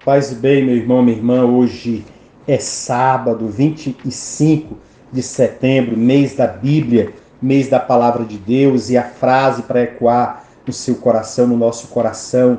Paz e bem, meu irmão, minha irmã. Hoje é sábado, 25 de setembro, mês da Bíblia, mês da Palavra de Deus, e a frase para ecoar no seu coração, no nosso coração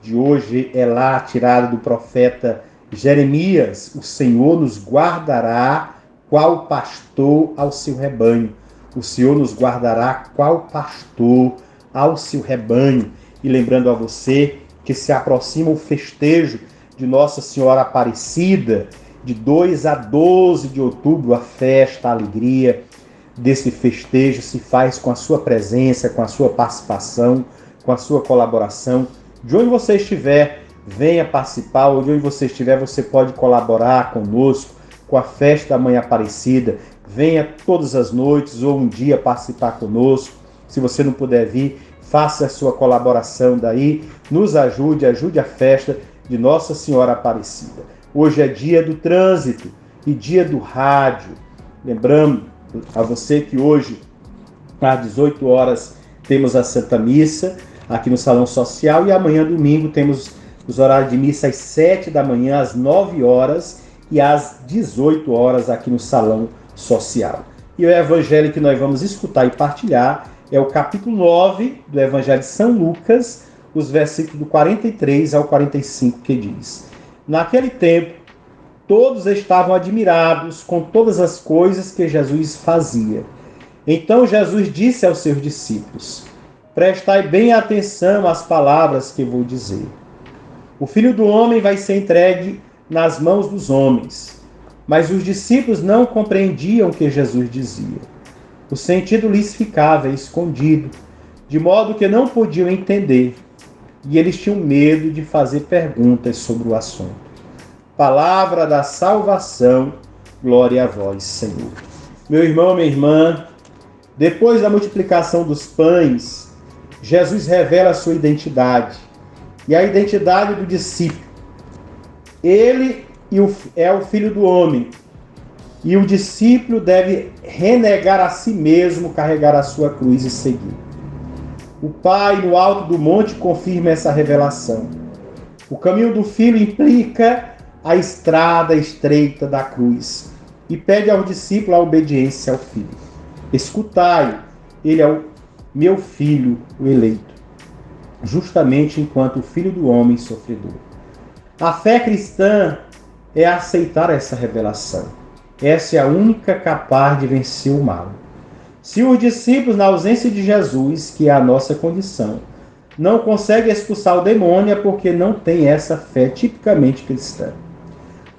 de hoje é lá tirada do profeta Jeremias: o Senhor nos guardará qual pastor ao seu rebanho. O Senhor nos guardará qual pastor ao seu rebanho. E lembrando a você que se aproxima o festejo de Nossa Senhora Aparecida, de 2 a 12 de outubro, a festa, a alegria desse festejo se faz com a sua presença, com a sua participação, com a sua colaboração. De onde você estiver, venha participar, ou de onde você estiver, você pode colaborar conosco, com a festa da Mãe Aparecida. Venha todas as noites ou um dia participar conosco. Se você não puder vir, faça a sua colaboração daí, nos ajude a festa de Nossa Senhora Aparecida. Hoje é dia do trânsito e dia do rádio. Lembrando a você que hoje, às 18 horas, temos a Santa Missa aqui no Salão Social, e amanhã, domingo, temos os horários de missa às 7 da manhã, às 9 horas e às 18 horas aqui no Salão Social. E o evangelho que nós vamos escutar e partilhar é o capítulo 9 do Evangelho de São Lucas, os versículos do 43 ao 45, que diz: Naquele tempo, todos estavam admirados com todas as coisas que Jesus fazia. Então Jesus disse aos seus discípulos: Prestai bem atenção às palavras que vou dizer. O Filho do Homem vai ser entregue nas mãos dos homens. Mas os discípulos não compreendiam o que Jesus dizia. O sentido lhes ficava escondido, de modo que não podiam entender, e eles tinham medo de fazer perguntas sobre o assunto. Palavra da salvação, glória a vós, Senhor. Meu irmão, minha irmã, depois da multiplicação dos pães, Jesus revela a sua identidade, e a identidade do discípulo. Ele é o Filho do Homem, e o discípulo deve renegar a si mesmo, carregar a sua cruz e seguir. O Pai, no alto do monte, confirma essa revelação. O caminho do Filho implica a estrada estreita da cruz e pede ao discípulo a obediência ao Filho. Escutai, ele é o meu Filho, o eleito, justamente enquanto o Filho do Homem sofredor. A fé cristã é aceitar essa revelação. Essa é a única capaz de vencer o mal. Se os discípulos, na ausência de Jesus, que é a nossa condição, não conseguem expulsar o demônio, é porque não tem essa fé tipicamente cristã.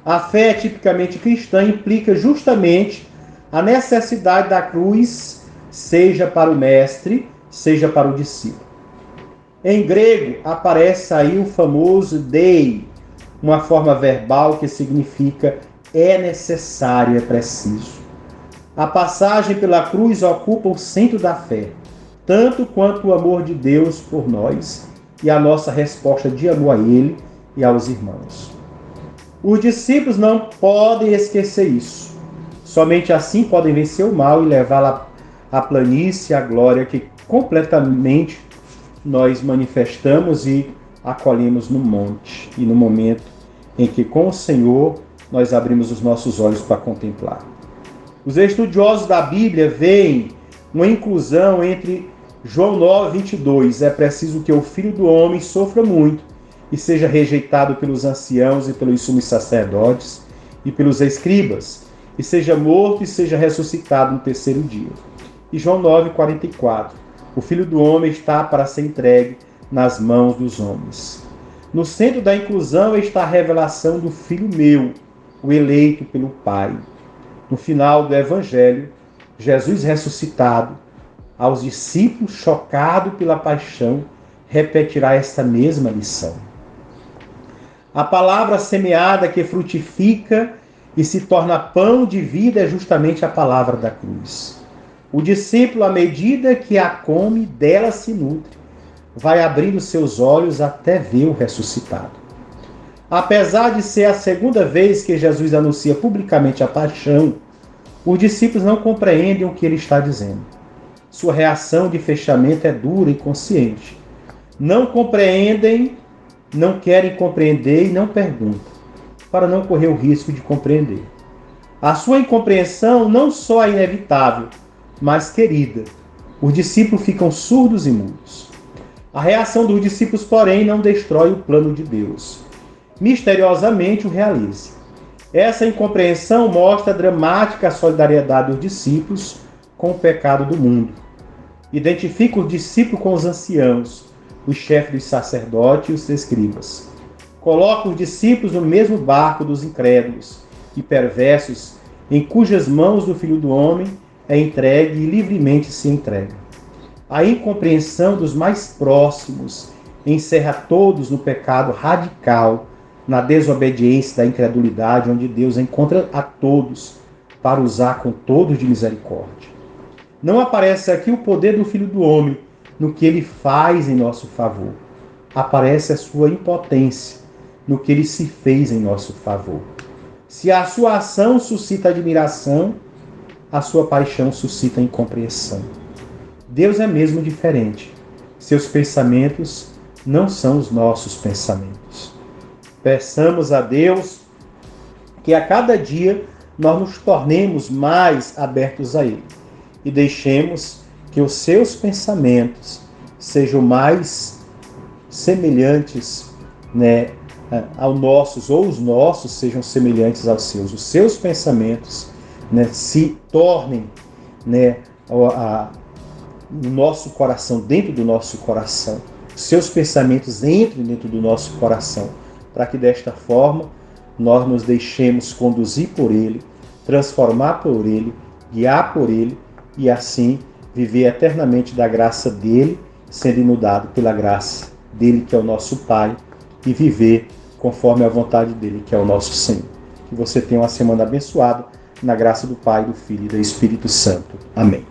A fé tipicamente cristã implica justamente a necessidade da cruz, seja para o mestre, seja para o discípulo. Em grego, aparece aí o famoso dei, uma forma verbal que significa é necessário, é preciso. A passagem pela cruz ocupa o centro da fé, tanto quanto o amor de Deus por nós e a nossa resposta de amor a Ele e aos irmãos. Os discípulos não podem esquecer isso. Somente assim podem vencer o mal e levá-la à planície, à glória que completamente nós manifestamos e acolhemos no monte e no momento em que com o Senhor nós abrimos os nossos olhos para contemplar. Os estudiosos da Bíblia veem uma inclusão entre João 9, 22. É preciso que o Filho do Homem sofra muito e seja rejeitado pelos anciãos e pelos sumos sacerdotes e pelos escribas, e seja morto e seja ressuscitado no terceiro dia. E João 9, 44. O Filho do Homem está para ser entregue nas mãos dos homens. No centro da inclusão está a revelação do Filho meu, o eleito pelo Pai. No final do Evangelho, Jesus ressuscitado, aos discípulos chocados pela paixão, repetirá esta mesma lição. A palavra semeada que frutifica e se torna pão de vida é justamente a palavra da cruz. O discípulo, à medida que a come, dela se nutre, vai abrindo seus olhos até ver o ressuscitado. Apesar de ser a segunda vez que Jesus anuncia publicamente a paixão, os discípulos não compreendem o que ele está dizendo. Sua reação de fechamento é dura e consciente. Não compreendem não querem compreender e não perguntam, para não correr o risco de compreender. A sua incompreensão não só é inevitável, mas querida. Os discípulos ficam surdos e mudos. A reação dos discípulos, porém, não destrói o plano de Deus. Misteriosamente o realiza. Essa incompreensão mostra a dramática solidariedade dos discípulos com o pecado do mundo. Identifica os discípulos com os anciãos, os chefes dos sacerdotes e os escribas. Coloca os discípulos no mesmo barco dos incrédulos e perversos, em cujas mãos do Filho do Homem é entregue e livremente se entrega. A incompreensão dos mais próximos encerra todos no pecado radical, na desobediência da incredulidade, onde Deus encontra a todos para usar com todos de misericórdia. Não aparece aqui o poder do Filho do Homem no que ele faz em nosso favor. Aparece a sua impotência no que ele se fez em nosso favor. Se a sua ação suscita admiração, a sua paixão suscita incompreensão. Deus é mesmo diferente. Seus pensamentos não são os nossos pensamentos. Peçamos a Deus que a cada dia nós nos tornemos mais abertos a Ele e deixemos que os seus pensamentos sejam mais semelhantes, aos nossos, ou os nossos sejam semelhantes aos seus. Os seus pensamentos se tornem no nosso coração, dentro do nosso coração. Os seus pensamentos entrem dentro do nosso coração, para que desta forma nós nos deixemos conduzir por Ele, transformar por Ele, guiar por Ele e assim viver eternamente da graça dEle, sendo inundado pela graça dEle, que é o nosso Pai, e viver conforme a vontade dEle, que é o nosso Senhor. Que você tenha uma semana abençoada, na graça do Pai, do Filho e do Espírito Santo. Amém.